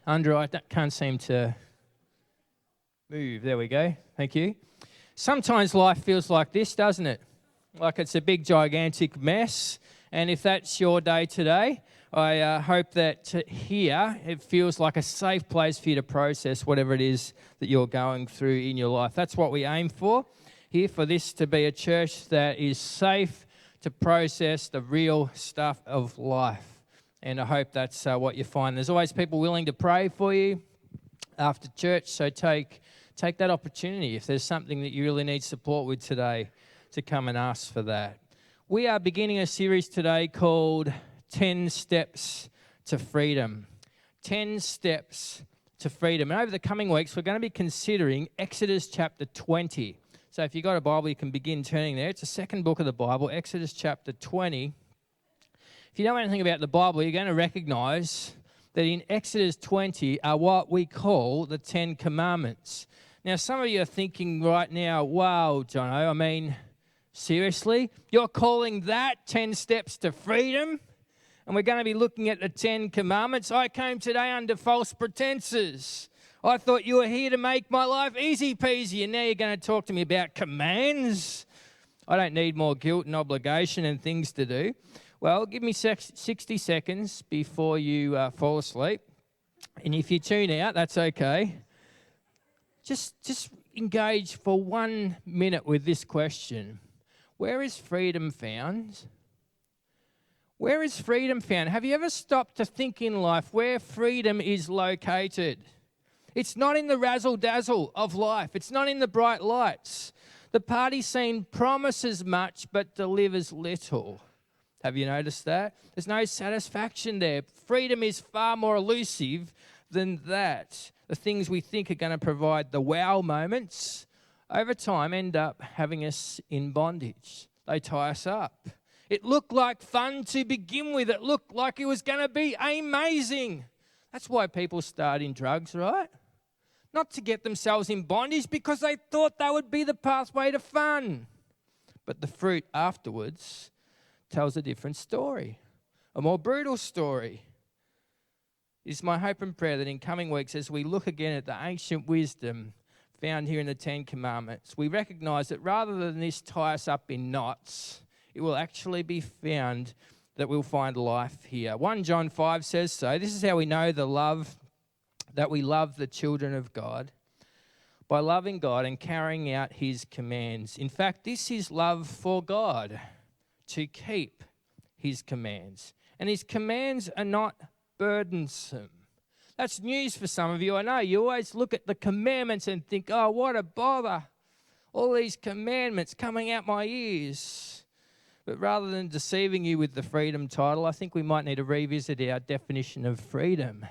Andrew, can't seem to move. There we go. Thank you. Sometimes life feels like this, doesn't it? Like it's a big, gigantic mess. And if that's your day today, I hope that here it feels like a safe place for you to process whatever it is that you're going through in your life. That's what we aim for here, for this to be a church that is safe to process the real stuff of life. And I hope that's what you find. There's always people willing to pray for you after church, so take that opportunity if there's something that you really need support with today to come and ask for that. We are beginning a series today called 10 Steps to Freedom. 10 Steps to Freedom. And over the coming weeks, we're going to be considering Exodus chapter 20. So if you've got a Bible, you can begin turning there. It's the second book of the Bible, Exodus chapter 20. If you know anything about the Bible, you're going to recognize that in Exodus 20 are what we call the 10 Commandments. Now, some of you are thinking right now, wow, Jono, I mean, seriously? You're calling that 10 steps to freedom? And we're going to be looking at the 10 Commandments. I came today under false pretenses. I thought you were here to make my life easy peasy, and now you're going to talk to me about commands? I don't need more guilt and obligation and things to do. Well, give me 60 seconds before you fall asleep. And if you tune out, that's okay. Just engage for 1 minute with this question. Where is freedom found? Where is freedom found? Have you ever stopped to think in life where freedom is located? It's not in the razzle-dazzle of life. It's not in the bright lights. The party scene promises much but delivers little. Have you noticed that? There's no satisfaction there. Freedom is far more elusive than that. The things we think are going to provide the wow moments over time end up having us in bondage. They tie us up. It looked like fun to begin with. It looked like it was going to be amazing. That's why people start in drugs, right? Not to get themselves in bondage, because they thought that would be the pathway to fun. But the fruit afterwards tells a different story, a more brutal story. It's my hope and prayer that in coming weeks, as we look again at the ancient wisdom found here in the 10 Commandments, we recognize that rather than this tie us up in knots, it will actually be found that we'll find life here. 1 John 5 says so. This is how we know that we love the children of God, by loving God and carrying out his commands. In fact, this is love for God, to keep his commands. And his commands are not burdensome. That's news for some of you. I know you always look at the commandments and think, oh, what a bother. All these commandments coming out my ears. But rather than deceiving you with the freedom title, I think we might need to revisit our definition of freedom.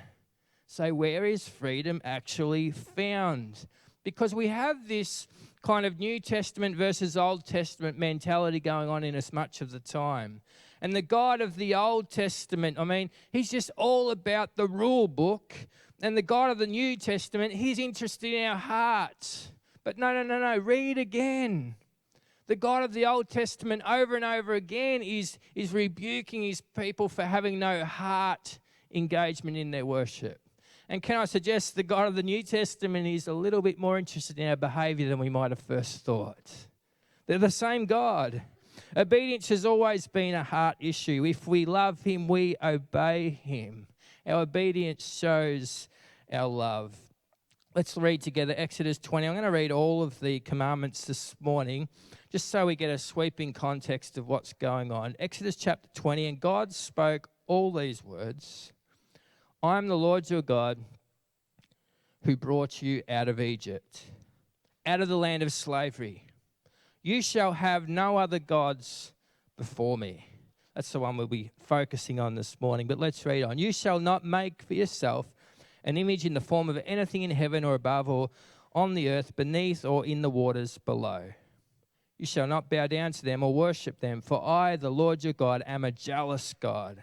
So where is freedom actually found? Because we have this kind of New Testament versus Old Testament mentality going on in us much of the time. And the God of the Old Testament, I mean, he's just all about the rule book. And the God of the New Testament, he's interested in our hearts. But no, read again. The God of the Old Testament over and over again is rebuking his people for having no heart engagement in their worship. And can I suggest the God of the New Testament is a little bit more interested in our behavior than we might have first thought. They're the same God. Obedience has always been a heart issue. If we love him, we obey him. Our obedience shows our love. Let's read together Exodus 20. I'm going to read all of the commandments this morning, just so we get a sweeping context of what's going on. Exodus chapter 20, and God spoke all these words. I am the Lord your God who brought you out of Egypt, out of the land of slavery. You shall have no other gods before me. That's the one we'll be focusing on this morning, but let's read on. You shall not make for yourself an image in the form of anything in heaven or above or on the earth, beneath or in the waters below. You shall not bow down to them or worship them, for I, the Lord your God, am a jealous God,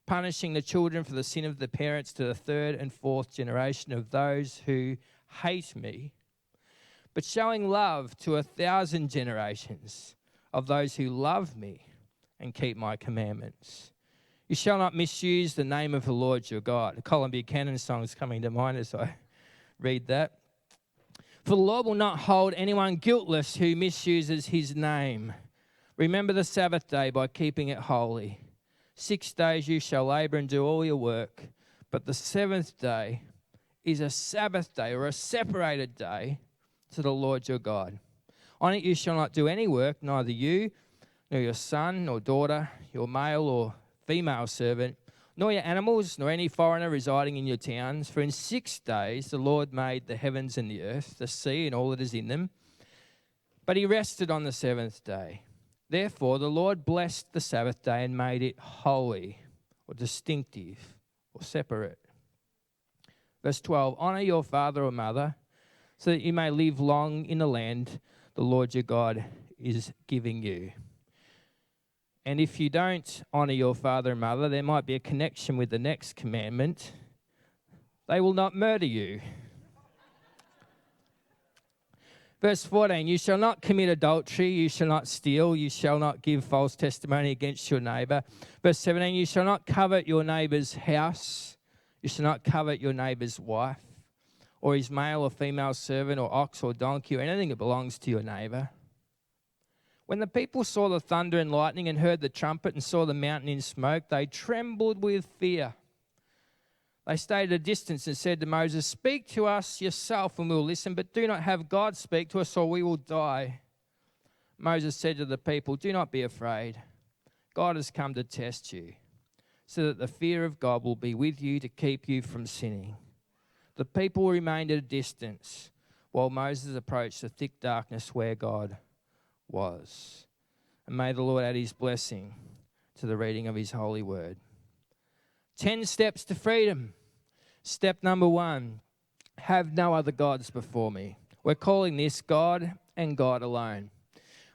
punishing the children for the sin of the parents to the third and fourth generation of those who hate me, but showing love to 1,000 generations of those who love me and keep my commandments. You shall not misuse the name of the Lord your God. A Colin Buchanan song is coming to mind as I read that. For the Lord will not hold anyone guiltless who misuses his name. Remember the Sabbath day by keeping it holy. 6 days you shall labor and do all your work, but the seventh day is a Sabbath day or a separated day to the Lord your God. On it you shall not do any work, neither you, nor your son, nor daughter, your male or female servant, nor your animals, nor any foreigner residing in your towns. For in 6 days the Lord made the heavens and the earth, the sea and all that is in them. But he rested on the seventh day. Therefore the Lord blessed the Sabbath day and made it holy, or distinctive, or separate. Verse 12, honor your father or mother, so that you may live long in the land the Lord your God is giving you. And if you don't honour your father and mother, there might be a connection with the next commandment. They will not murder you. Verse 14, you shall not commit adultery, you shall not steal, you shall not give false testimony against your neighbour. Verse 17, you shall not covet your neighbour's house, you shall not covet your neighbour's wife, or his male or female servant, or ox or donkey, or anything that belongs to your neighbour. When the people saw the thunder and lightning and heard the trumpet and saw the mountain in smoke, they trembled with fear. They stayed at a distance and said to Moses, speak to us yourself and we'll listen, but do not have God speak to us or we will die. Moses said to the people, do not be afraid. God has come to test you, so that the fear of God will be with you to keep you from sinning. The people remained at a distance while Moses approached the thick darkness where God was. And may the Lord add his blessing to the reading of his holy word. 10 steps to freedom. Step number 1, have no other gods before me. We're calling this God and God alone.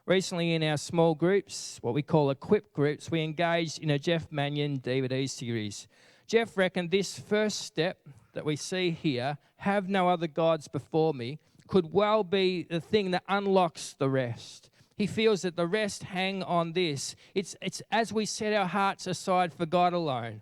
Recently in our small groups, what we call equip groups, we engaged in a Jeff Mannion DVD series. Jeff reckoned this first step that we see here, have no other gods before me, could well be the thing that unlocks the rest. He feels that the rest hang on this. It's as we set our hearts aside for God alone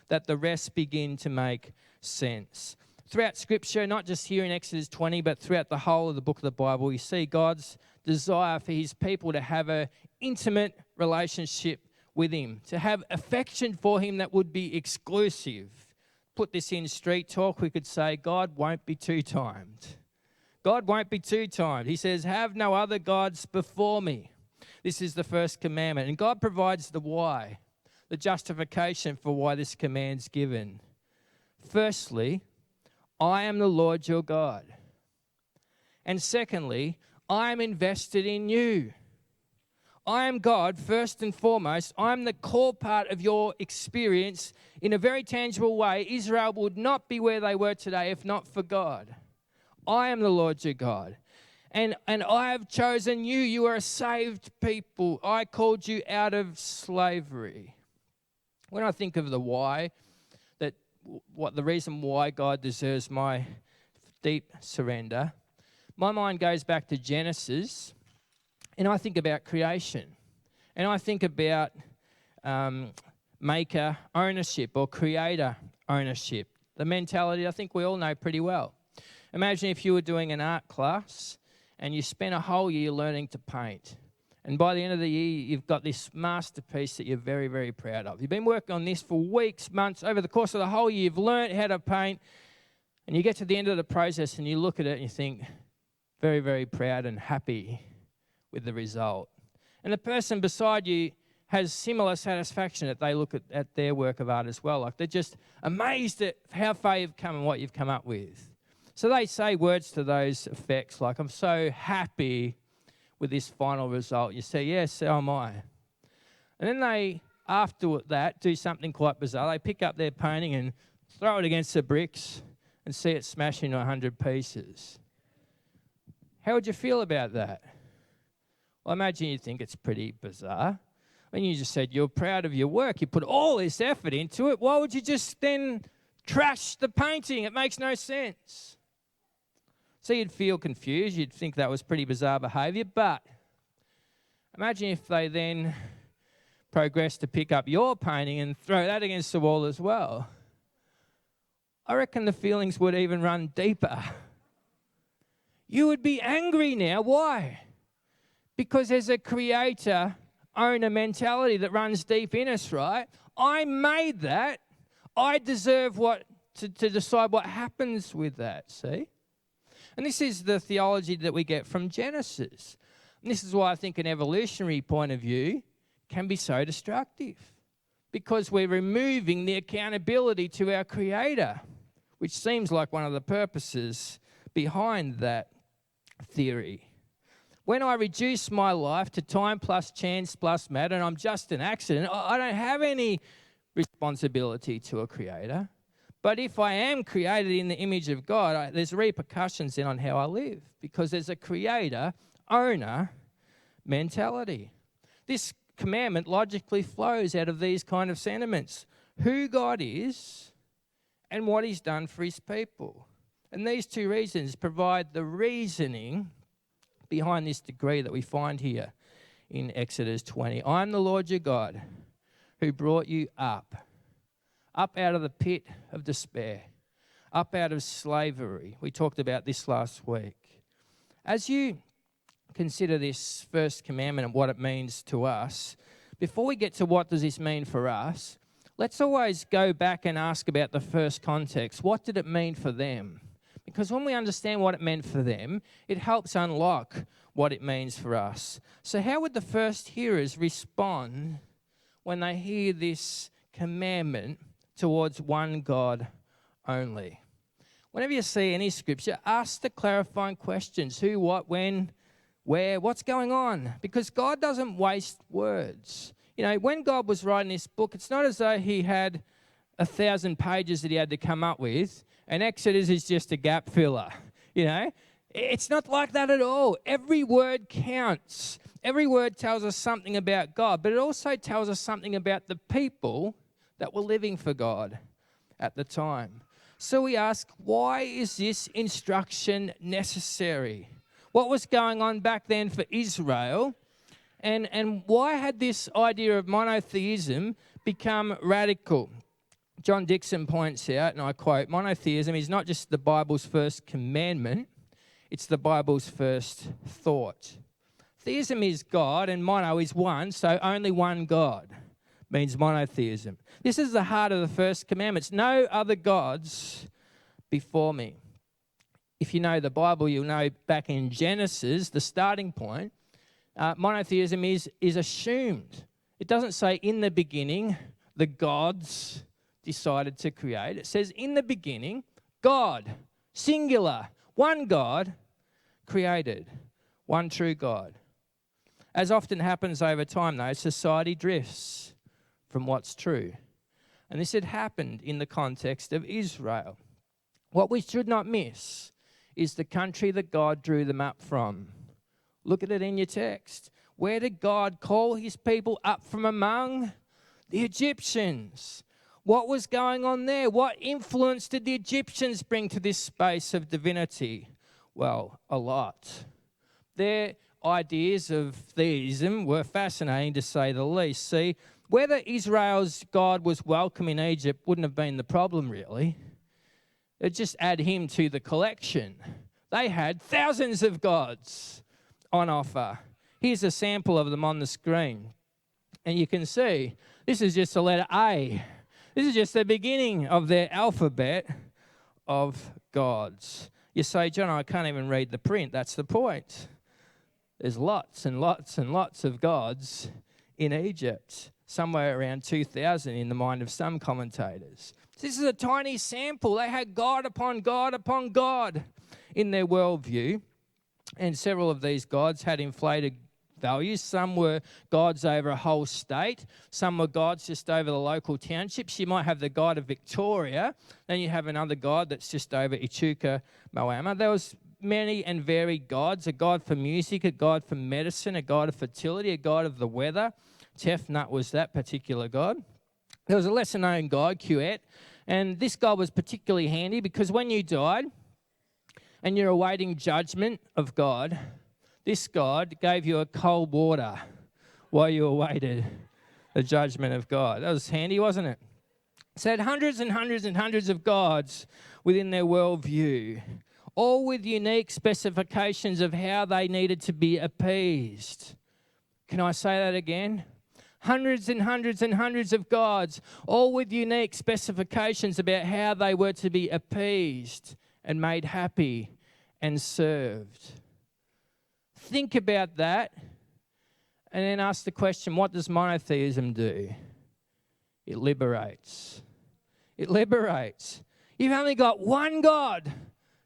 that the rest begin to make sense. Throughout Scripture, not just here in Exodus 20, but throughout the whole of the book of the Bible, we see God's desire for his people to have an intimate relationship with him, to have affection for him that would be exclusive. Put this in street talk, we could say, God won't be two-timed. God won't be two-timed. He says, have no other gods before me. This is the first commandment. And God provides the why, the justification for why this command's given. Firstly, I am the Lord your God. And secondly, I am invested in you. I am God first and foremost. I'm the core part of your experience. In a very tangible way, Israel would not be where they were today if not for God. I am the Lord your God. And I have chosen you. You are a saved people. I called you out of slavery. When I think of the why, the reason why God deserves my deep surrender, my mind goes back to Genesis, and I think about creation. And I think about maker ownership or creator ownership. The mentality I think we all know pretty well. Imagine if you were doing an art class and you spent a whole year learning to paint. And by the end of the year, you've got this masterpiece that you're very, very proud of. You've been working on this for weeks, months, over the course of the whole year. You've learned how to paint. And you get to the end of the process and you look at it and you think, very, very proud and happy with the result. And the person beside you has similar satisfaction that they look at their work of art as well. Like they're just amazed at how far you've come and what you've come up with. So they say words to those effects like, I'm so happy with this final result. You say, yes, so am I. And then they, after that, do something quite bizarre. They pick up their painting and throw it against the bricks and see it smash into 100 pieces. How would you feel about that? Well, imagine you think it's pretty bizarre. When you just said you're proud of your work, you put all this effort into it, why would you just then trash the painting? It makes no sense. So you'd feel confused. You'd think that was pretty bizarre behaviour. But imagine if they then progress to pick up your painting and throw that against the wall as well, I reckon the feelings would even run deeper. You would be angry now. Why? Because there's a creator-owner mentality that runs deep in us, right? I made that. I deserve to decide what happens with that, see? And this is the theology that we get from Genesis. And this is why I think an evolutionary point of view can be so destructive, because we're removing the accountability to our Creator, which seems like one of the purposes behind that theory. When I reduce my life to time plus chance plus matter, and I'm just an accident, I don't have any responsibility to a Creator. But if I am created in the image of God, there's repercussions then on how I live, because there's a creator-owner mentality. This commandment logically flows out of these kind of sentiments: who God is and what He's done for His people. And these two reasons provide the reasoning behind this decree that we find here in Exodus 20. I am the Lord your God who brought you up out of the pit of despair, up out of slavery. We talked about this last week. As you consider this first commandment and what it means to us, before we get to what does this mean for us, let's always go back and ask about the first context. What did it mean for them? Because when we understand what it meant for them, it helps unlock what it means for us. So how would the first hearers respond when they hear this commandment towards one God only? Whenever you see any scripture, ask the clarifying questions: who, what, when, where, what's going on? Because God doesn't waste words. You know, when God was writing this book, it's not as though He had 1,000 pages that He had to come up with, and Exodus is just a gap filler. You know, it's not like that at all. Every word counts. Every word tells us something about God, but it also tells us something about the people that were living for God at the time. So we ask, why is this instruction necessary? What was going on back then for Israel? And why had this idea of monotheism become radical? John Dixon points out, and I quote, monotheism is not just the Bible's first commandment, it's the Bible's first thought. Theism is God and mono is one, so only one God means monotheism. This is the heart of the first commandments. No other gods before me. If you know the Bible, you'll know back in Genesis, the starting point, monotheism is assumed. It doesn't say in the beginning the gods decided to create. It says in the beginning, God, singular, one God created, one true God. As often happens over time, though, society drifts from what's true. And this had happened in the context of Israel. What we should not miss is the country that God drew them up from. Look at it in your text. Where did God call His people up from among? The Egyptians. What was going on there? What influence did the Egyptians bring to this space of divinity? Well, a lot. Their ideas of theism were fascinating, to say the least. See, whether Israel's God was welcome in Egypt wouldn't have been the problem, really. It'd just add him to the collection. They had thousands of gods on offer. Here's a sample of them on the screen. And you can see, this is just the letter A. This is just the beginning of their alphabet of gods. You say, John, I can't even read the print. That's the point. There's lots and lots and lots of gods in Egypt, somewhere around 2,000 in the mind of some commentators. This is a tiny sample. They had God upon God upon God in their worldview, and several of these gods had inflated values. Some were gods over a whole state. Some were gods just over the local townships. You might have the god of Victoria, then you have another god that's just over Echuca, Moama. There was many and varied gods: a god for music, a god for medicine, a god of fertility, a god of the weather. Tefnut was that particular god. There was a lesser-known god, Quet, and this god was particularly handy because when you died and you're awaiting judgment of God, this god gave you a cold water while you awaited the judgment of God. That was handy, wasn't it? So had hundreds and hundreds and hundreds of gods within their worldview, all with unique specifications of how they needed to be appeased. Can I say that again? Hundreds and hundreds and hundreds of gods, all with unique specifications about how they were to be appeased and made happy and served. Think about that and then ask the question, what does monotheism do? It liberates. It liberates. You've only got one God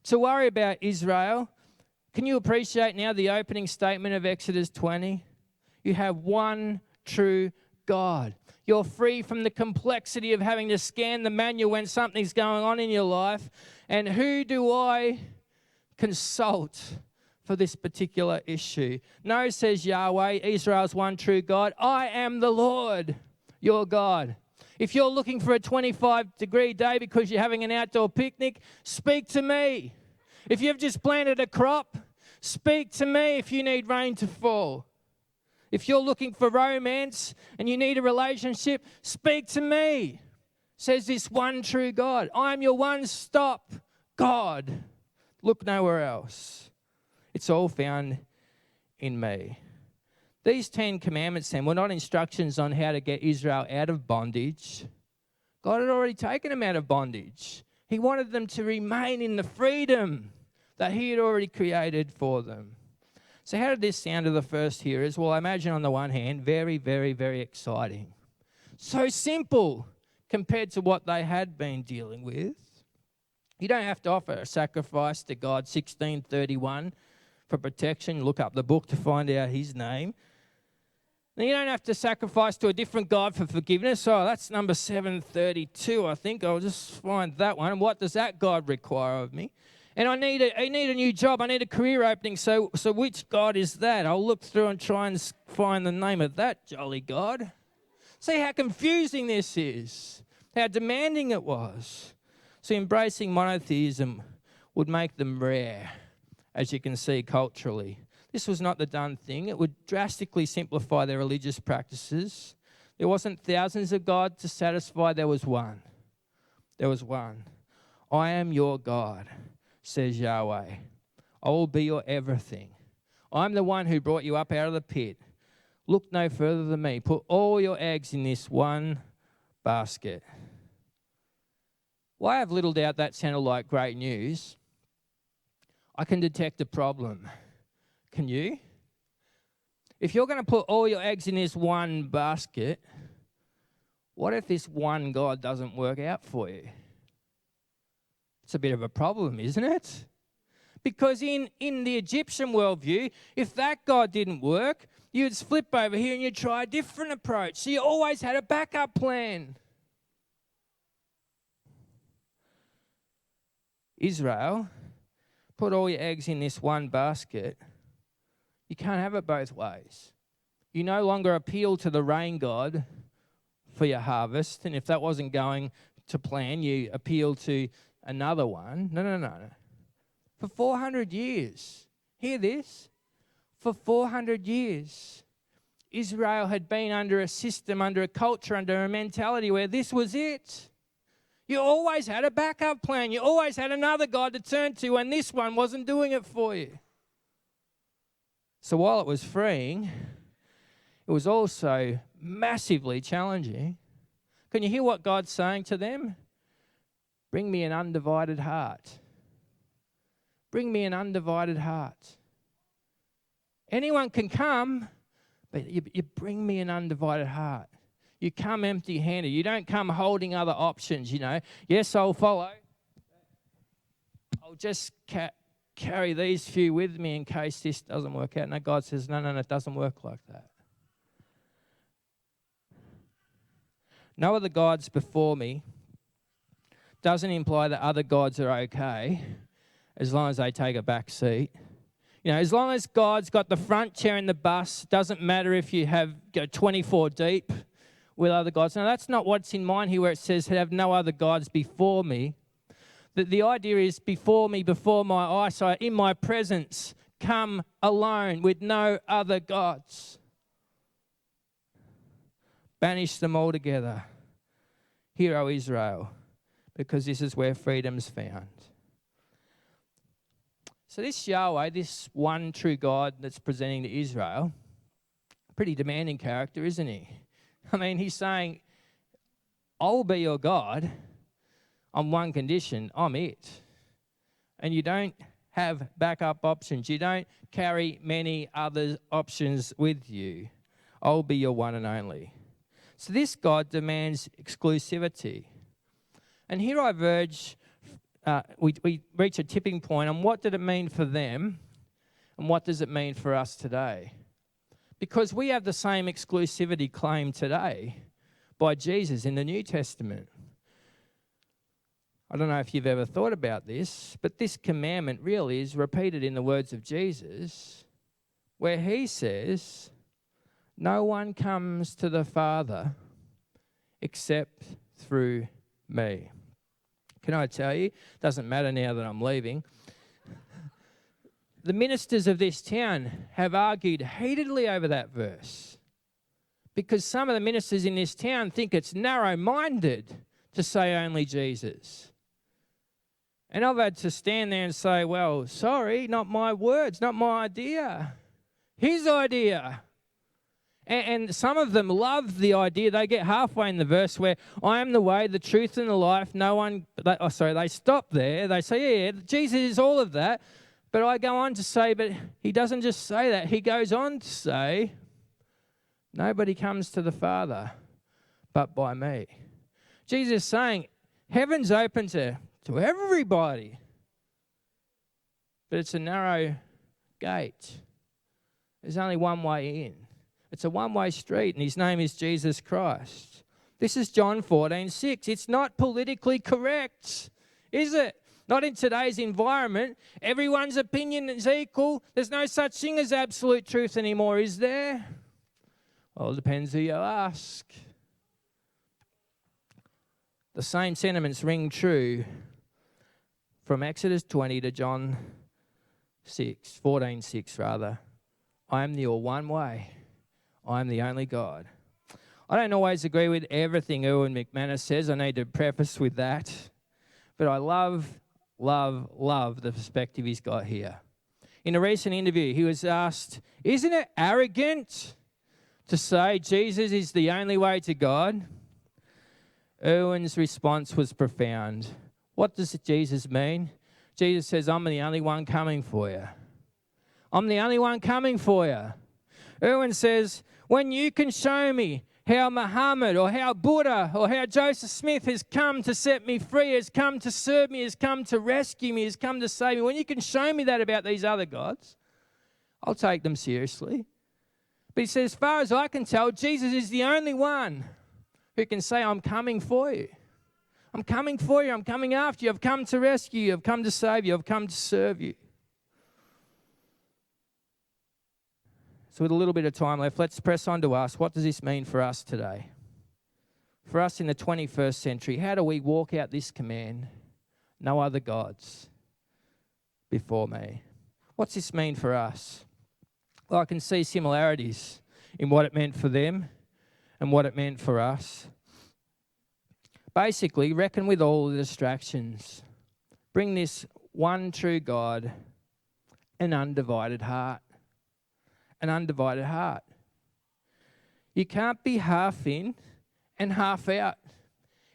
to worry about, Israel. Can you appreciate now the opening statement of Exodus 20? You have one true God. You're free from the complexity of having to scan the manual when something's going on in your life. And who do I consult for this particular issue? No, says Yahweh, Israel's one true God. I am the Lord, your God. If you're looking for a 25-degree day because you're having an outdoor picnic, speak to me. If you've just planted a crop, speak to me if you need rain to fall. If you're looking for romance and you need a relationship, speak to me, says this one true God. I am your one-stop God. Look nowhere else. It's all found in me. These 10 commandments then were not instructions on how to get Israel out of bondage. God had already taken them out of bondage. He wanted them to remain in the freedom that he had already created for them. So how did this sound to the first hearers? Well, I imagine on the one hand, very, very, very exciting. So simple compared to what they had been dealing with. You don't have to offer a sacrifice to God, 1631, for protection. Look up the book to find out his name. And you don't have to sacrifice to a different God for forgiveness. Oh, that's number 732, I think. I'll just find that one. What does that God require of me? And I need a new job. I need a career opening. So which God is that? I'll look through and try and find the name of that jolly God. See how confusing this is, how demanding it was. So embracing monotheism would make them rare, as you can see culturally. This was not the done thing. It would drastically simplify their religious practices. There wasn't thousands of gods to satisfy. There was one. There was one. I am your God, says Yahweh. I will be your everything. I'm the one who brought you up out of the pit. Look no further than me. Put all your eggs in this one basket. Well, I have little doubt that sounded like great news. I can detect a problem. Can you? If you're going to put all your eggs in this one basket, what if this one God doesn't work out for you? It's a bit of a problem, isn't it? Because in the Egyptian worldview, if that God didn't work, you'd flip over here and you'd try a different approach. So you always had a backup plan. Israel, put all your eggs in this one basket. You can't have it both ways. You no longer appeal to the rain god for your harvest, and if that wasn't going to plan, you appeal to another one. No. For 400 years, hear this, for 400 years, Israel had been under a system, under a culture, under a mentality where this was it. You always had a backup plan. You always had another God to turn to when this one wasn't doing it for you. So while it was freeing, it was also massively challenging. Can you hear what God's saying to them? Bring me an undivided heart. Bring me an undivided heart. Anyone can come, but you bring me an undivided heart. You come empty-handed. You don't come holding other options, you know. Yes, I'll follow. I'll just carry these few with me in case this doesn't work out. No, God says, no, it doesn't work like that. No other gods before me doesn't imply that other gods are okay as long as they take a back seat. You know, as long as God's got the front chair in the bus, doesn't matter if you go 24 deep with other gods. Now, that's not what's in mind here where it says, have no other gods before me. The idea is before me, before my eyesight, in my presence, come alone with no other gods. Banish them altogether. Hear, O Israel, because this is where freedom's found. So this Yahweh, this one true God that's presenting to Israel, pretty demanding character, isn't he? I mean, he's saying, I'll be your God on one condition, I'm it. And you don't have backup options. You don't carry many other options with you. I'll be your one and only. So this God demands exclusivity. And here I verge, we reach a tipping point on what did it mean for them and what does it mean for us today? Because we have the same exclusivity claimed today by Jesus in the New Testament. I don't know if you've ever thought about this, but this commandment really is repeated in the words of Jesus, where he says, no one comes to the Father except through me. Can I tell you, doesn't matter now that I'm leaving, the ministers of this town have argued heatedly over that verse because some of the ministers in this town think it's narrow-minded to say only Jesus. And I've had to stand there and say, well, sorry, not my words, not my idea. His idea. And some of them love the idea. They get halfway in the verse where I am the way, the truth, and the life. No one, they stop there. They say, yeah, Jesus is all of that. But I go on to say, but he doesn't just say that. He goes on to say, nobody comes to the Father but by me. Jesus is saying, heaven's open to everybody. But it's a narrow gate. There's only one way in. It's a one-way street, and his name is Jesus Christ. This is John 14:6. It's not politically correct, is it? Not in today's environment. Everyone's opinion is equal. There's no such thing as absolute truth anymore, is there? Well, it depends who you ask. The same sentiments ring true from Exodus 20 to John 14:6 rather. I am the one way. I am the only God. I don't always agree with everything Erwin McManus says. I need to preface with that. But I love the perspective he's got here. In a recent interview, he was asked, isn't it arrogant to say Jesus is the only way to God? Erwin's response was profound. What does Jesus mean? Jesus says, I'm the only one coming for you. I'm the only one coming for you. Erwin says, when you can show me how Muhammad or how Buddha or how Joseph Smith has come to set me free, has come to serve me, has come to rescue me, has come to save me, when you can show me that about these other gods, I'll take them seriously. But he says, as far as I can tell, Jesus is the only one who can say, I'm coming for you. I'm coming for you. I'm coming after you. I've come to rescue you. I've come to save you. I've come to serve you. So with a little bit of time left, let's press on to ask, what does this mean for us today? For us in the 21st century, how do we walk out this command? No other gods before me. What's this mean for us? Well, I can see similarities in what it meant for them and what it meant for us. Basically, reckon with all the distractions. Bring this one true God an undivided heart. An undivided heart. You can't be half in and half out.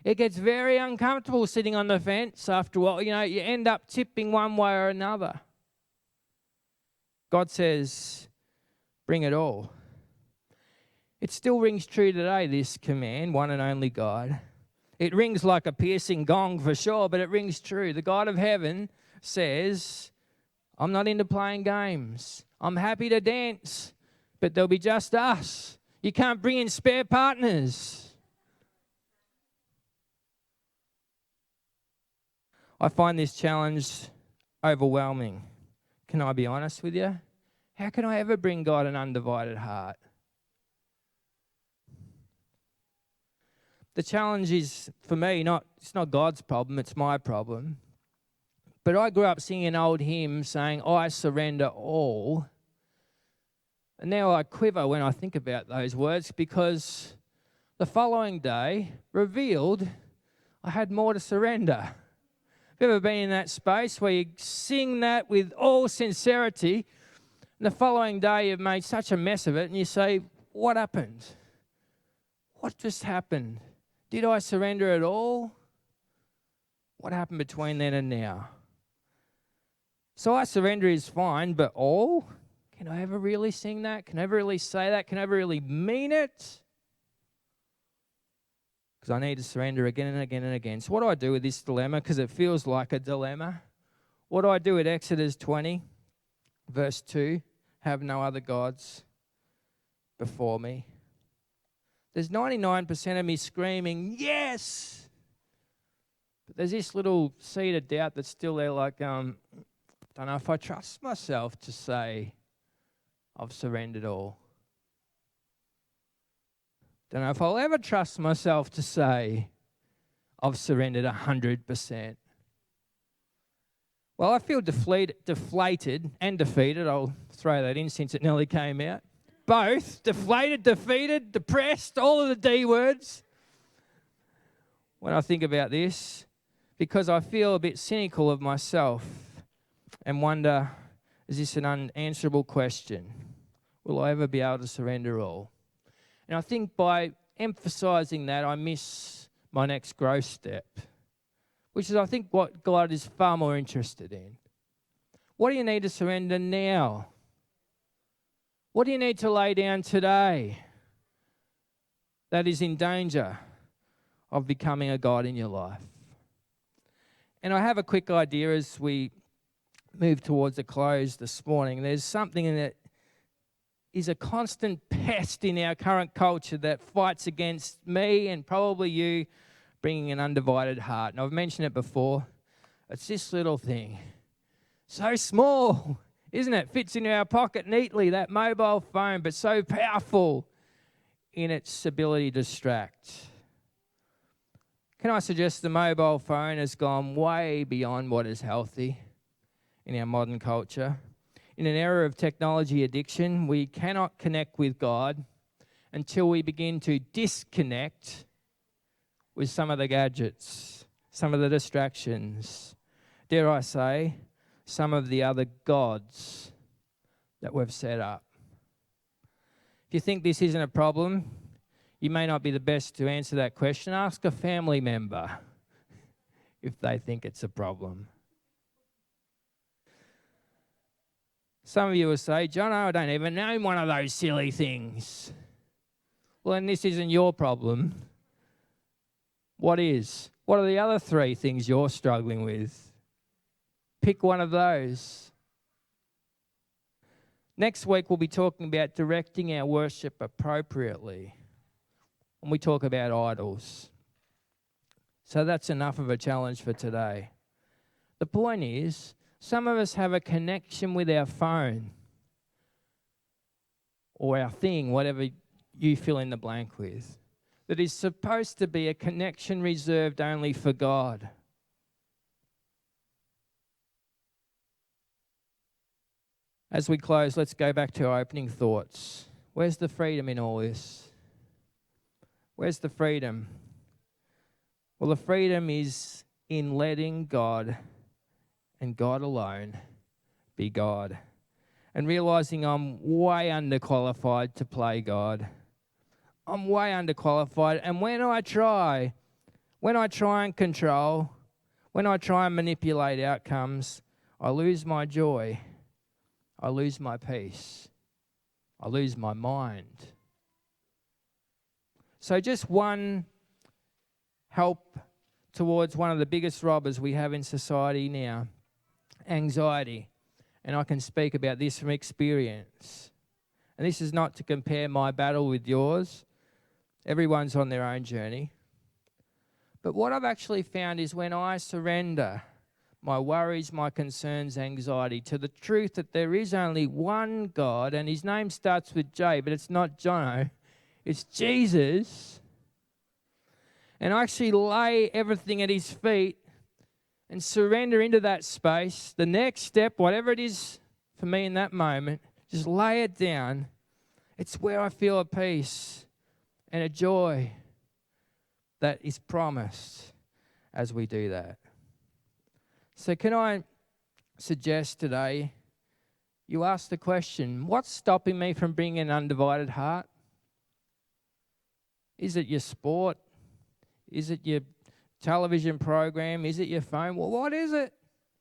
It gets very uncomfortable sitting on the fence after a while. You end up tipping one way or another. God says, bring it all. It still rings true today, this command, one and only God. It rings like a piercing gong for sure, but it rings true. The God of heaven says, I'm not into playing games. I'm happy to dance, but there'll be just us. You can't bring in spare partners. I find this challenge overwhelming. Can I be honest with you? How can I ever bring God an undivided heart? The challenge is, for me, it's not God's problem, it's my problem. But I grew up singing an old hymn saying, I surrender all. And now I quiver when I think about those words because the following day revealed I had more to surrender. Have you ever been in that space where you sing that with all sincerity, and the following day you've made such a mess of it, and you say, what happened? What just happened? Did I surrender at all? What happened between then and now? So I surrender is fine, but all? Can I ever really sing that? Can I ever really say that? Can I ever really mean it? Because I need to surrender again and again and again. So what do I do with this dilemma? Because it feels like a dilemma. What do I do with Exodus 20, verse 2? Have no other gods before me. There's 99% of me screaming, yes! But there's this little seed of doubt that's still there, like, don't know if I trust myself to say I've surrendered all. Don't know if I'll ever trust myself to say I've surrendered 100%. Well, I feel deflated and defeated. I'll throw that in since it nearly came out. Both, deflated, defeated, depressed, all of the D words when I think about this, because I feel a bit cynical of myself and wonder, is this an unanswerable question? Will I ever be able to surrender all? And I think by emphasising that, I miss my next growth step, which is, I think, what God is far more interested in. What do you need to surrender now? What do you need to lay down today that is in danger of becoming a God in your life? And I have a quick idea as we move towards a close this morning. There's something that is a constant pest in our current culture that fights against me and probably you bringing an undivided heart. And I've mentioned it before. It's this little thing. So small, isn't it? Fits into our pocket neatly, that mobile phone, but so powerful in its ability to distract. Can I suggest the mobile phone has gone way beyond what is healthy in our modern culture? In an era of technology addiction, we cannot connect with God until we begin to disconnect with some of the gadgets, some of the distractions, dare I say, some of the other gods that we've set up. If you think this isn't a problem, you may not be the best to answer that question. Ask a family member if they think it's a problem. Some of you will say, Jono, I don't even own one of those silly things. Well, then this isn't your problem. What is? What are the other three things you're struggling with? Pick one of those. Next week, we'll be talking about directing our worship appropriately when we talk about idols. So that's enough of a challenge for today. The point is, some of us have a connection with our phone or our thing, whatever you fill in the blank with, that is supposed to be a connection reserved only for God. As we close, let's go back to our opening thoughts. Where's the freedom in all this? Where's the freedom? Well, the freedom is in letting God and God alone be God, and realizing I'm way underqualified to play God. I'm way underqualified, and when I try and control, when I try and manipulate outcomes, I lose my joy, I lose my peace, I lose my mind. So just one help towards one of the biggest robbers we have in society now, anxiety. And I can speak about this from experience. And this is not to compare my battle with yours. Everyone's on their own journey. But what I've actually found is when I surrender my worries, my concerns, anxiety to the truth that there is only one God, and his name starts with J, but it's not Jono, it's Jesus. And I actually lay everything at his feet and surrender into that space. The next step, whatever it is for me in that moment, just lay it down. It's where I feel a peace and a joy that is promised as we do that. So can I suggest today you ask the question, what's stopping me from bringing an undivided heart? Is it your sport? Is it your television program? Is it your phone? Well, what is it?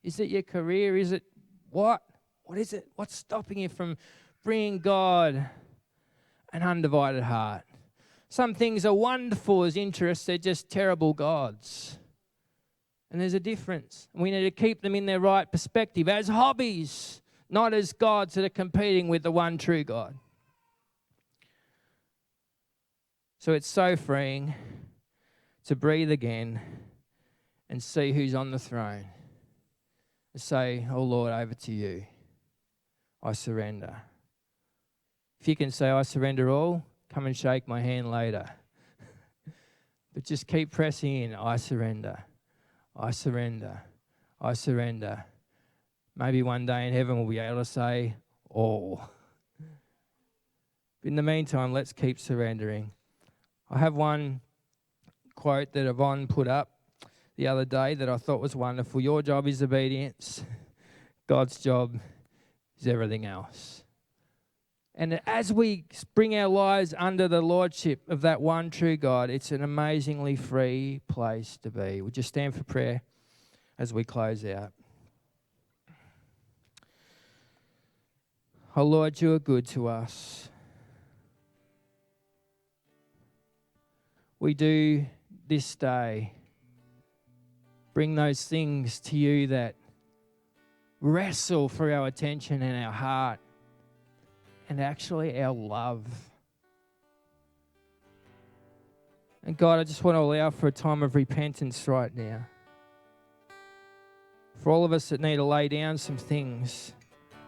Is it your career? Is it what? What is it? What's stopping you from bringing God an undivided heart? Some things are wonderful as interests, they're just terrible gods. And there's a difference. We need to keep them in their right perspective as hobbies, not as gods that are competing with the one true God. So it's so freeing to breathe again and see who's on the throne. And say, oh Lord, over to you. I surrender. If you can say, I surrender all, come and shake my hand later. But just keep pressing in. I surrender. I surrender. I surrender. Maybe one day in heaven we'll be able to say all. But in the meantime, let's keep surrendering. I have one quote that Yvonne put up the other day that I thought was wonderful. Your job is obedience. God's job is everything else. And as we bring our lives under the lordship of that one true God, it's an amazingly free place to be. Would you stand for prayer as we close out? Oh Lord, you are good to us. We do this day bring those things to you that wrestle for our attention and our heart and actually our love. And God, I just want to allow for a time of repentance right now. For all of us that need to lay down some things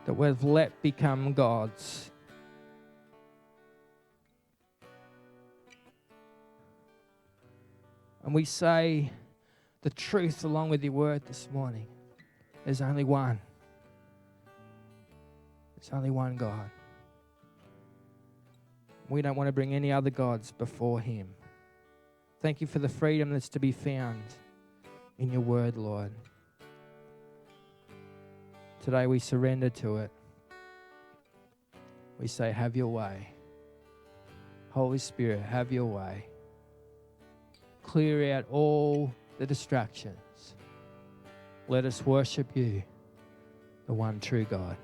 that we've let become gods. And we say the truth along with your word this morning. There's only one. There's only one God. We don't want to bring any other gods before him. Thank you for the freedom that's to be found in your word, Lord. Today we surrender to it. We say, have your way. Holy Spirit, have your way. Clear out all the distractions. Let us worship you, the one true God.